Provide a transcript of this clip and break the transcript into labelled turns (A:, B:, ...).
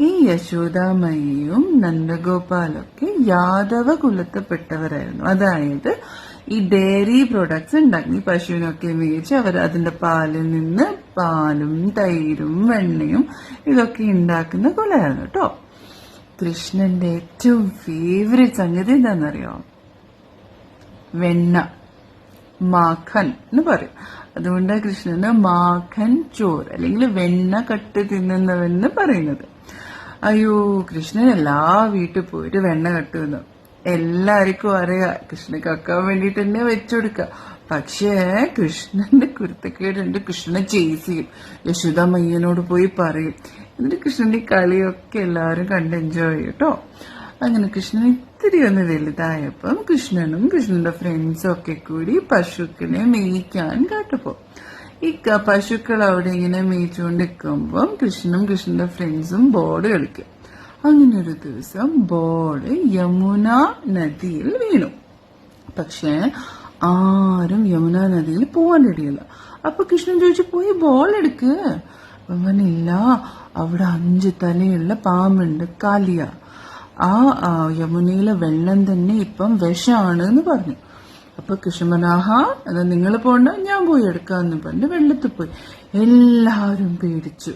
A: ഈ യശോദാമയ്യയും നന്ദഗോപാലൊക്കെ യാദവ കുലത്തിൽപ്പെട്ടവരായിരുന്നു. അതായത് ഈ ഡയറി പ്രൊഡക്ട്സ് ഉണ്ടാക്കി പശുവിനൊക്കെ മേടിച്ച് അവർ അതിന്റെ പാലിൽ നിന്ന് പാലും തൈരും വെണ്ണയും ഇതൊക്കെ ഉണ്ടാക്കുന്ന കുലയായിരുന്നു കേട്ടോ. കൃഷ്ണന്റെ ഏറ്റവും ഫേവറേറ്റ് സംഗതി എന്താണെന്നറിയോ? വെണ്ണ, മാഖൻ എന്ന് പറയും. അതുകൊണ്ട് കൃഷ്ണന് മാഖൻ ചോർ അല്ലെങ്കിൽ വെണ്ണ കട്ട് തിന്നുന്നവെന്ന് പറയുന്നത്. അയ്യോ, കൃഷ്ണൻ എല്ലാ വീട്ടിൽ പോയിട്ട് വെണ്ണ കട്ടുന്നു. എല്ലാവർക്കും അറിയാം കൃഷ്ണന് കക്കാൻ വേണ്ടിട്ട് തന്നെ വെച്ചുകൊടുക്ക. പക്ഷേ കൃഷ്ണന്റെ കുരുത്തക്കേടുണ്ട്. കൃഷ്ണനെ ചേസ് ചെയ്യും, യശോദാമയ്യനോട് പോയി പറയും. എന്നിട്ട് കൃഷ്ണന്റെ കളിയൊക്കെ എല്ലാവരും കണ്ട് എൻജോയ് ചെയ്യും കേട്ടോ. അങ്ങനെ കൃഷ്ണൻ ഇത്തിരി ഒന്ന് വലുതായപ്പം കൃഷ്ണനും കൃഷ്ണന്റെ ഫ്രണ്ട്സും ഒക്കെ കൂടി പശുക്കളെ മേയ്ക്കാൻ കാട്ടുപോ. ഈ പശുക്കൾ അവിടെ ഇങ്ങനെ മേയിച്ചുകൊണ്ടിരിക്കുമ്പം കൃഷ്ണനും കൃഷ്ണന്റെ ഫ്രണ്ട്സും ബോർഡ് കളിക്കും. അങ്ങനെ ഒരു ദിവസം ബോർഡ് യമുന നദിയിൽ വീണു. പക്ഷെ ആരും യമുന നദിയിൽ പോവാൻ റെഡിയല്ല. അപ്പൊ കൃഷ്ണൻ ചോദിച്ചു, പോയി ബോൾ എടുക്ക്. അവനില്ല, അവിടെ 5 തലയുള്ള പാമ്പുണ്ട്, കാലിയ. ആ യമുനയിലെ വെള്ളം തന്നെ ഇപ്പം വിഷമാണ് എന്ന് പറഞ്ഞു. അപ്പൊ കൃഷ്ണൻ പറഞ്ഞു, ആഹാ, അതാ നിങ്ങൾ പോണ്ട, ഞാൻ പോയി എടുക്കാന്ന് പറഞ്ഞു വെള്ളത്തിൽ പോയി. എല്ലാവരും പേടിച്ചു.